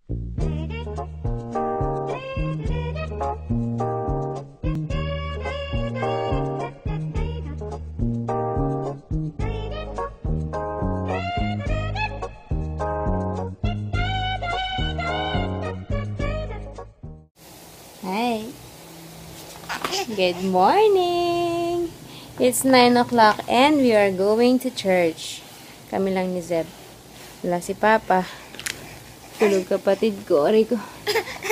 Hi. Good morning. It's 9 o'clock and we are going to church. Kami lang ni Zeb. Wala si Papa. Tulog kapatid ko. Aray ko.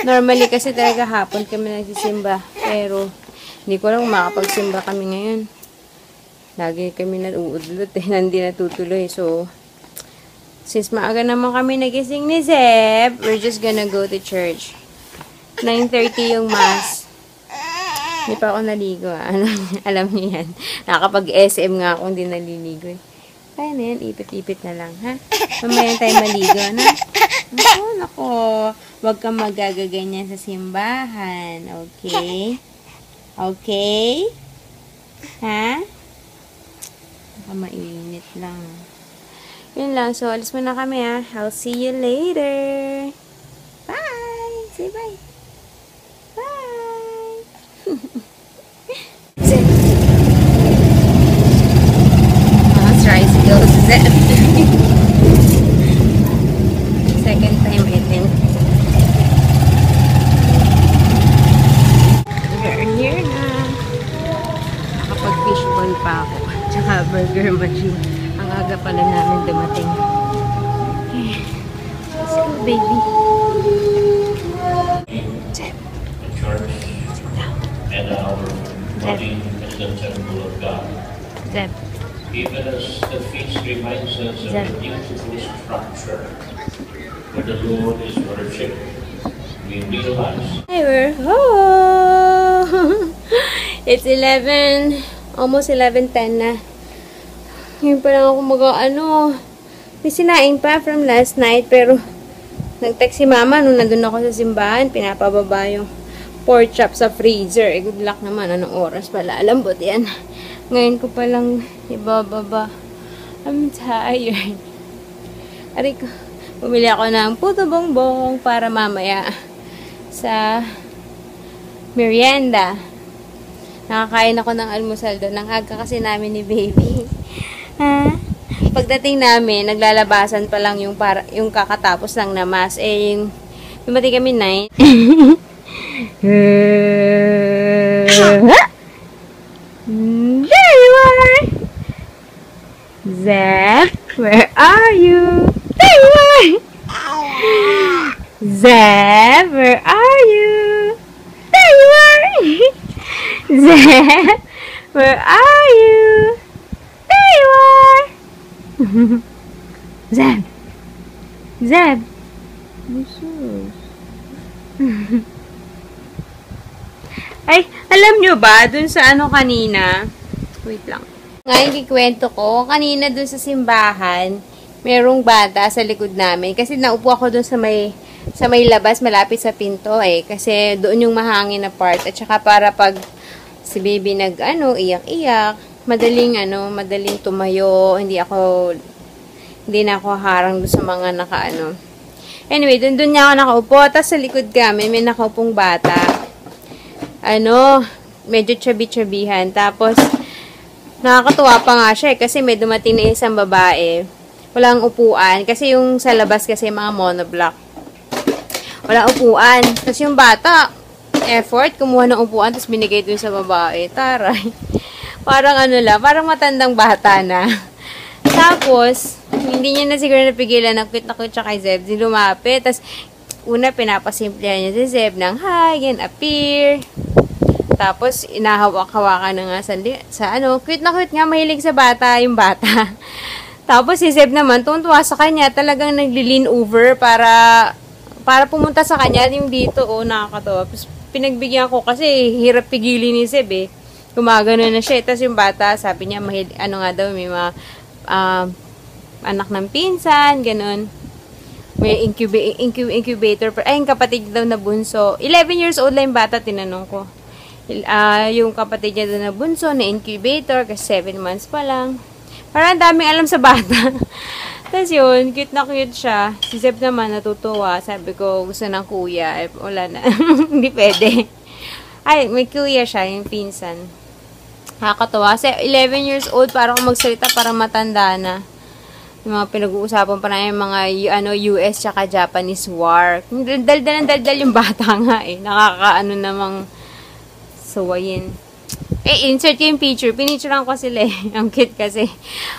Normally kasi talaga hapon kami nagsisimba. Pero hindi ko lang makapagsimba kami ngayon. Lagi kami nauudlot eh. Hindi natutuloy. So, since maaga naman kami nagising ni Zeb, we're just gonna go to church. 9:30 yung mass. Hindi pa ako naligo. Alam niyo yan. Nakakapag-SM nga ako, hindi naliligo eh. Kaya na yan, ipit-ipit na lang, ha? Mamaya tayo maligo, na? Nako. Huwag kang magagaganyan sa simbahan. Okay? Okay? Ha? Baka mainit lang. Yun lang. So, alis muna kami, ha? I'll see you later. Bye! Say bye. Bye! Tricycle Zeb. Second time, I think. We're here na. Nakapag-fishball pa ako. Tsaka burger machine. Ang aga pala namin dumating. Okay. Let's go, baby. Zeb. The church and our body is the temple of God. Zeb. Even as the feast reminds us of the beautiful structure where the Lord is worshipped, we realize. Hey, we're home! It's 11, almost 11:10 na. Ngayon pa lang ako may sinaing pa from last night, pero nag-text si Mama nung nandun ako sa simbahan, pinapababa yung pork chop sa freezer. Eh, good luck naman, anong oras pala, alambot yan. Ngayon ko palang ibababa. I'm tired. Aray ko. Bumili ako ng puto bongbong para mamaya sa merienda. Nakakain ako ng almusal doon. Ang aga kasi namin ni baby. Ha? Pagdating namin, naglalabasan pa lang yung kakatapos lang na mass. Eh, yung dumati kami 9. There you are! Zeb, where are you? There you are! Zeb, where are you? There you are! Zeb, where are you? There you are! Zeb! Zeb! Ay, alam nyo ba, dun sa kanina, wait lang. Ngayon kikwento ko, kanina dun sa simbahan, merong bata sa likod namin. Kasi naupo ako dun sa may labas, malapit sa pinto eh. Kasi doon yung mahangin na part. At saka para pag si baby iyak-iyak, madaling tumayo. Hindi na ako harang dun sa mga Anyway, dun niya ako nakaupo. Tapos sa likod kami, may nakaupong bata. Medyo chubby-chubbyhan. Tapos, nakakatuwa pa nga siya kasi may dumating na isang babae. Walang upuan. Kasi yung sa labas kasi mga monoblock. Walang upuan. Tapos yung bata, effort, kumuha ng upuan, tapos binigay dun sa babae. Taray. Parang parang matandang bata na. Tapos, hindi niya na siguro napigilan na quit siya kay Zeb. Lumapit. Tapos, una, pinapasimplihan niya si Zeb ng hi, and appear. Tapos, inahawak-hawakan na nga quit na quit nga, mahilig sa bata, yung bata. Tapos, si Zeb naman, tuntua sa kanya, talagang nagli-lean over para pumunta sa kanya, yung dito, nakakatawa. Tapos, pinagbigyan ko kasi, hirap pigilin ni Zeb, eh. Gumagano na siya. Tapos, yung bata, sabi niya, may mga, anak ng pinsan, ganun. May incubator. Ay, yung kapatid daw na bunso. 11 years old lang yung bata, tinanong ko. Yung kapatid niya daw na bunso, na incubator, kasi 7 months pa lang. Parang daming alam sa bata. Tapos yun, cute na cute siya. Si Zeb naman natutuwa. Sabi ko, gusto ng kuya. Wala na. Hindi pwede. Ay, may kuya siya, yung pinsan. Nakakatawa. Kasi 11 years old, parang magsalita, parang matanda na. Yung mga pinag-uusapan pa na yung mga US tsaka Japanese war. Daldal yung bata nga eh. Nakakaano namang suwayin. Insert ko yung picture. Pinicturean ko sila eh. Ang cute kasi.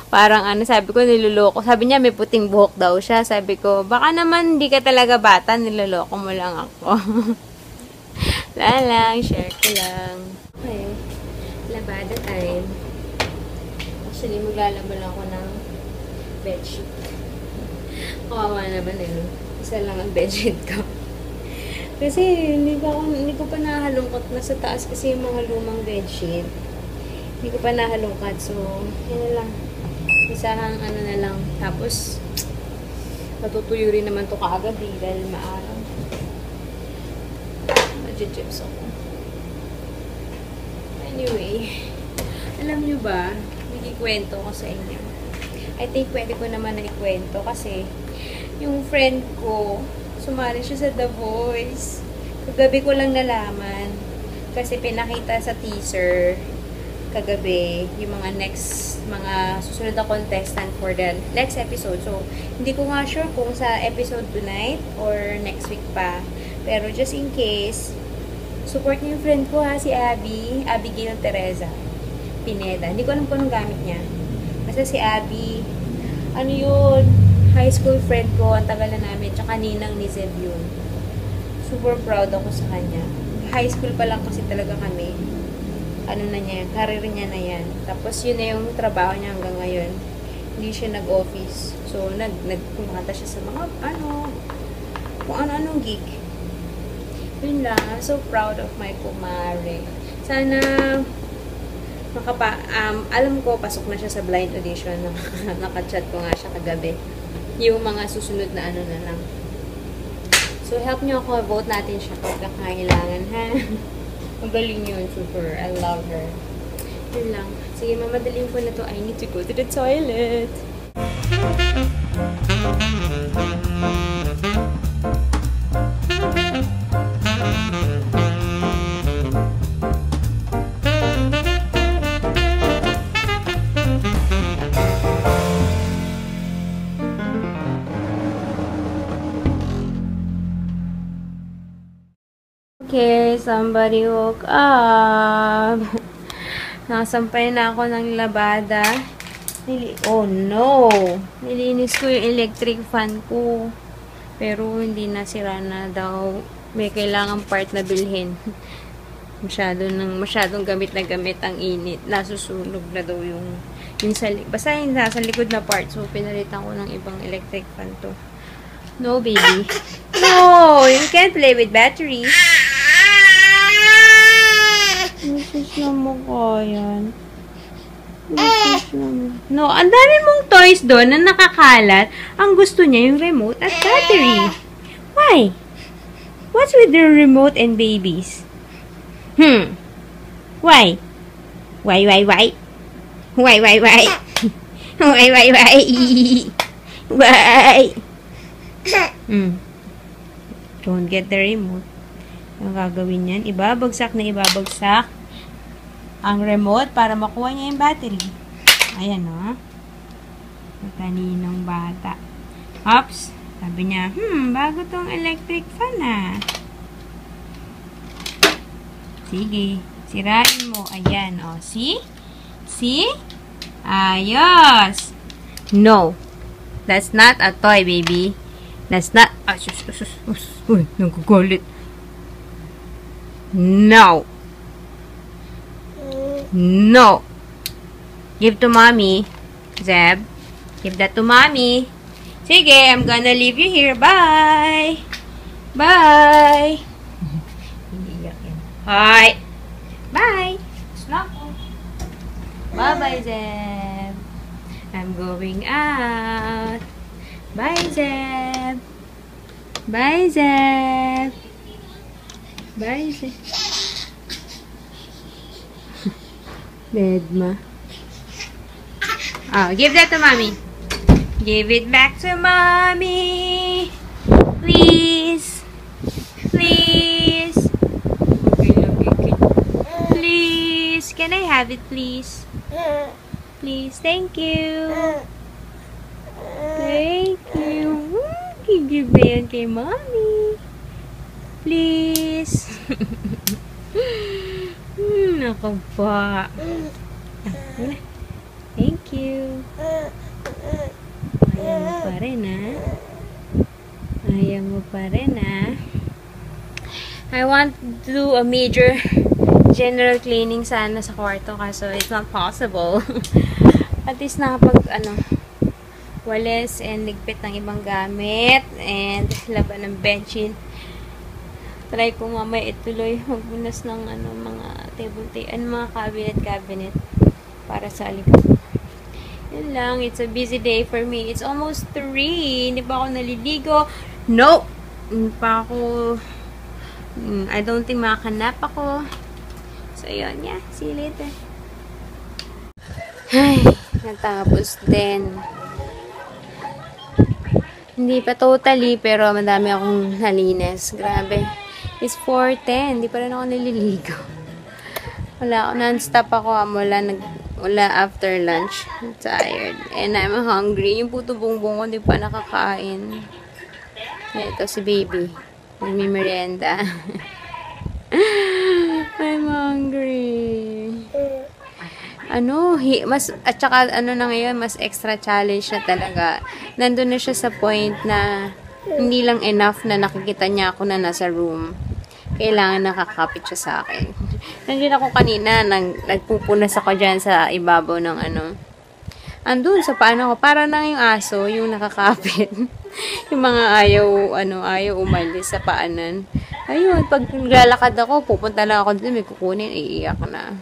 Parang sabi ko, niloloko. Sabi niya, may puting buhok daw siya. Sabi ko, baka naman hindi ka talaga bata, niloloko mo lang ako. Wala lang, share ko lang. Okay. Labada time. Actually, maglalaba lang ako ng bedsheet. Kawawa naman eh. Isa lang ang bedsheet ko. Kasi hindi ko pa nahalungkot na sa taas kasi yung mga lumang bedsheet. Hindi ko pa nahalungkat. So, yun na lang. Isahang na lang. Tapos, matutuyo rin naman to kaagad dahil maaraw. Madjijips ako. Anyway, alam nyo ba, nagikwento ko sa inyo. I think pwede ko naman na ikwento kasi yung friend ko, sumali siya sa The Voice. Kagabi ko lang nalaman kasi pinakita sa teaser kagabi yung mga susunod na contestant for the next episode. So, hindi ko nga sure kung sa episode tonight or next week pa. Pero just in case, support niyo yung friend ko ha, si Abigail Teresa Pineda. Hindi ko alam kung anong gamit niya. Basta si Abby, yun, high school friend ko, ang tagal na namin, tsaka ninang ni Zeb yun. Super proud ako sa kanya. High school pa lang kasi talaga kami. Career niya na yan. Tapos yun na yung trabaho niya hanggang ngayon. Hindi siya nag-office. So, kumanta siya sa mga, kung ano-anong gig. Yun lang. I'm so proud of my kumare. Sana, alam ko, pasok na siya sa blind audition. Nakachat ko nga siya kagabi. Yung mga susunod na na lang. So, help nyo ako. Vote natin siya kung kakailangan, ha? Magaling yun. Super. I love her. Yun lang. Sige, mamadaling ko na to. I need to go to the toilet. Okay, somebody woke up. Nakasampay na ako ng labada. Oh no! Nilinis ko yung electric fan ko. Pero hindi nasira na daw. May kailangan part na bilhin. Masyadong gamit na gamit ang init. Nasusunog na daw yung basta yung nasa likod na part. So, pinalitan ko ng ibang electric fan to. No, baby. No! You can't play with batteries. Nasus na mo ko yan. No, ang dami mong toys doon na nakakalat. Ang gusto niya yung remote at battery. Why? What's with the remote and babies? Why? Why? Why? Why? Why? Why? Why? Why? Don't get the remote. Ang gagawin yan, ibabagsak ang remote para makuha niya yung battery. Ayan, no? Kaninong bata. Oops! Sabi niya, bago tong electric fan, Sige, sirain mo. Ayan, oh. See? See? Ayos! No. That's not a toy, baby. That's not... Uy, nagkukulit. No. No. Give to mommy. Zeb. Give that to mommy. Sige, I'm gonna leave you here. Bye. Bye. Hi. Bye. Snap. Bye-bye, Zeb. I'm going out. Bye, Zeb. Bye, Zeb. Bye, Zeb. Bedma. Oh, give that to mommy. Give it back to mommy. Please. Please. Please. Can I have it, please? Please. Thank you. Thank you. Give na yan kay mommy. Please. Ako pa. Thank you. Ayaw mo pa rin, ha? Ayaw mo pa rin, ha? I want to do a major general cleaning sana sa kwarto kaso it's not possible. At least nakapag, walis and ligpit ng ibang gamit and laban ng bedsheet. Try ko mamaya ituloy magbunas ng mga mga cabinet para sa alikabok. Yun lang, it's a busy day for me. It's almost 3. Hindi pa ako naliligo. No! Hindi pa ako I don't think makakanap ako. So yun, yeah. See you later. Ay, natapos din. Hindi pa totally, pero madami akong nalinis. Grabe. It's 4:10. Hindi pa rin ako naliligo. Wala ako. Non-stop ako. Wala after lunch. I'm tired. And I'm hungry. Yung puto bongbong ko, hindi pa nakakain. Ito si baby. Nagmimerienda. I'm hungry. At saka na ngayon, mas extra challenge na talaga. Nandun na siya sa point na hindi lang enough na nakikita niya ako na nasa room. Kailangan nakakapit siya sa akin. Nandiyan ako kanina, nagpupunas ako dyan sa ibabaw ng andun sa paano ko, para na yung aso, yung nakakapit. Yung mga ayaw umalis sa paanan. Ayun, pag naglalakad ako, pupunta lang ako dito, may kukunin, iiyak na.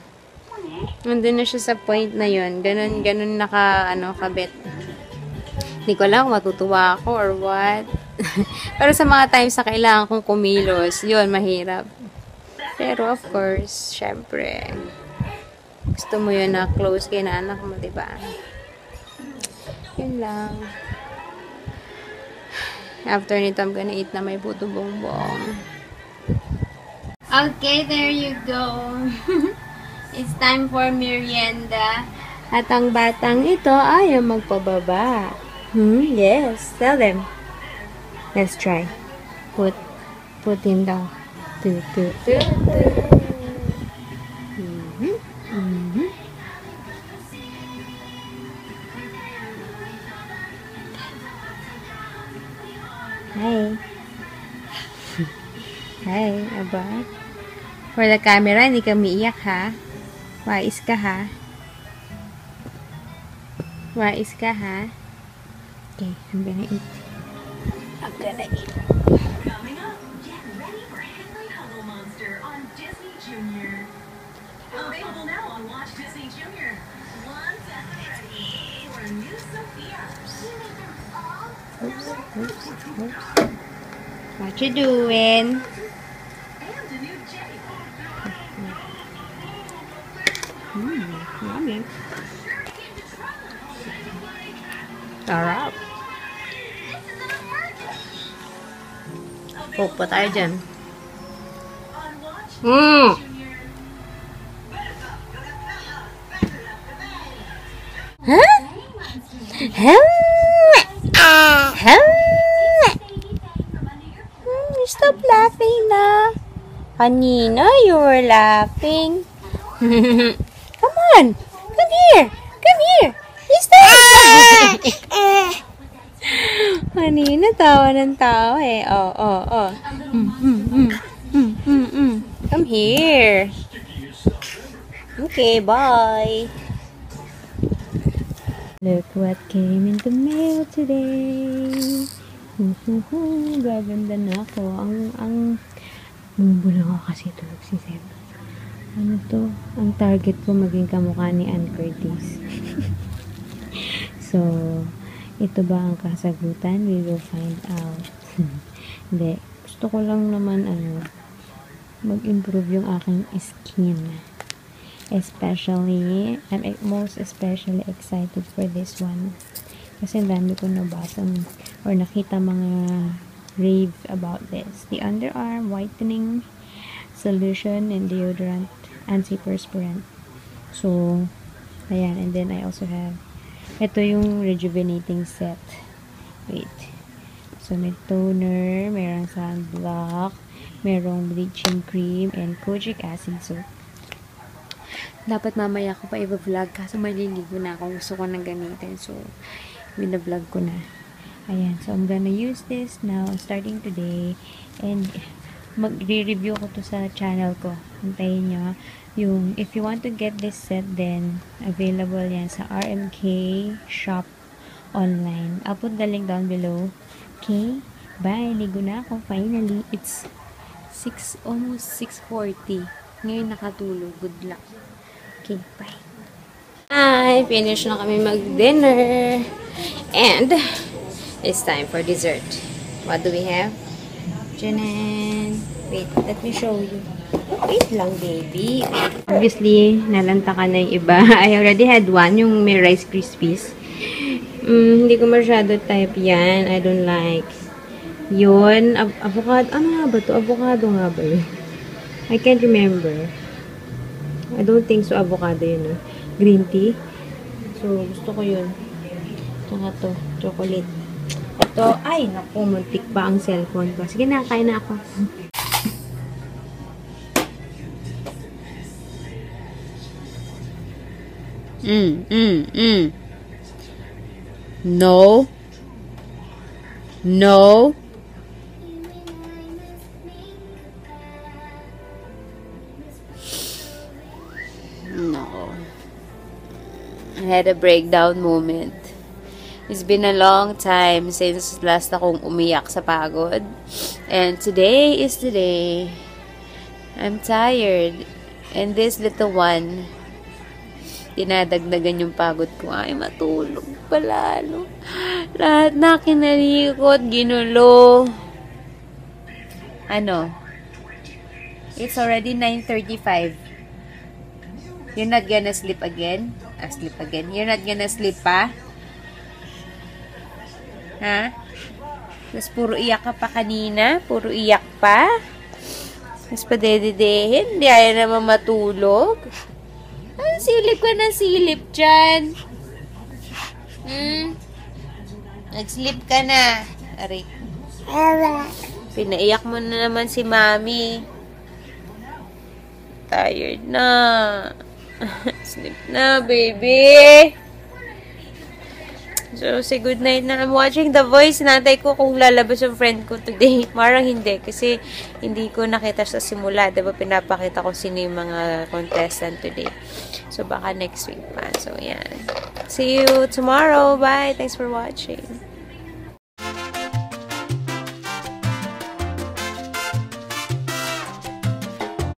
Nandun na siya sa point na yun. Ganun kabit. Hindi ko lang kung matutuwa ako or what. Pero sa mga times na kailangan kong kumilos, yun, mahirap. Pero of course, syempre, gusto mo yun na close kay na anak mo, diba? Yun lang. After nito, I'm gonna eat na may puto bongbong. Okay, there you go. It's time for merienda. At ang batang ito ayaw magpababa. Yes, tell them. Let's try. Put him down. Hi. Hi, aba. For the camera, hindi ka umiiyak, ha? Wais ka, ha? Wais ka, ha? Okay, I'm gonna eat. Coming up, get ready for Henry Hubble Monster on Disney Junior. Available now on Watch Disney Junior. One Saturday for a new Sophia. Oops. What you doing? And a new Jay. Yummy. Sarap. Pupo tayo dyan. On Watch Junior. Huh? Stop laughing na. Kanina, you were laughing. Come on. Come here. Stop. Kanina, tawa ng tawa eh. Oh. Come here. Okay, bye. Look what came in the mail today. Gaganda na ako. Ang bumubulang ako kasi tulog si Seb. Ano to? Ang target ko maging kamukha ni Ann Curtis. So, ito ba ang kasagutan? We will find out. Hindi. Gusto ko lang naman mag-improve yung aking skin. I'm most especially excited for this one. Kasi ang dami ko nabasa or nakita mga rave about this. The underarm whitening solution and deodorant antiperspirant. So, ayan. And then, I also have ito yung rejuvenating set. Wait. So, may toner, merong sunblock, merong bleaching cream, and kojic acid soap. Dapat mamaya ko pa i-vlog kaso maliligo na ako. Gusto ko nang gamitin. So, bina-vlog ko na. Ayan. So, I'm gonna use this now starting today. And, mag-re-review ko to sa channel ko. Antayin nyo. Yung, if you want to get this set, then, available yan sa RMK shop online. I'll put the link down below. Okay? Bye! Ligo na ako. Finally, it's almost 6:40. Ngayon nakatulog. Good luck. Okay, bye. Hi! Finish na kami mag-dinner. And, it's time for dessert. What do we have? Janan! Wait, let me show you. Wait lang, baby. Obviously, nalanta ka na yung iba. I already had one, yung may Rice Krispies. Hindi ko masyado type yan. I don't like. Yun, avocado. Ano nga ba to? Avocado nga ba yun? I can't remember. I don't think so avocado yun. Green tea. So, gusto ko yun. Tsaka to, chocolate. Ito, ay, naku, muntik pa ang cellphone ko. Sige na, kain na ako. No. No. No. I had a breakdown moment. It's been a long time since last akong umiyak sa pagod. And today is the day. I'm tired. And this little one, dinadagdagan yung pagod ko. Ay, matulog pala, no? Lahat na kinalikot, ginulo. Ano? It's already 9:35. You're not gonna sleep again? Sleep again. You're not gonna sleep pa? Ha? Mas puro iyak ka pa kanina? Puro iyak pa? Mas padededehin? Hindi ayaw naman matulog? Silip ka na silip dyan. Nag-sleep ka na. Aray. Pinaiyak mo na naman si Mami. Tired na. Sleep na, baby. So, say good night na. I'm watching The Voice. Natay ko kung lalabas yung friend ko today. Marang hindi. Kasi hindi ko nakita sa simula. Diba pinapakita ko sino yung mga contestant today. So, baka next week pa. So, yan. See you tomorrow. Bye. Thanks for watching.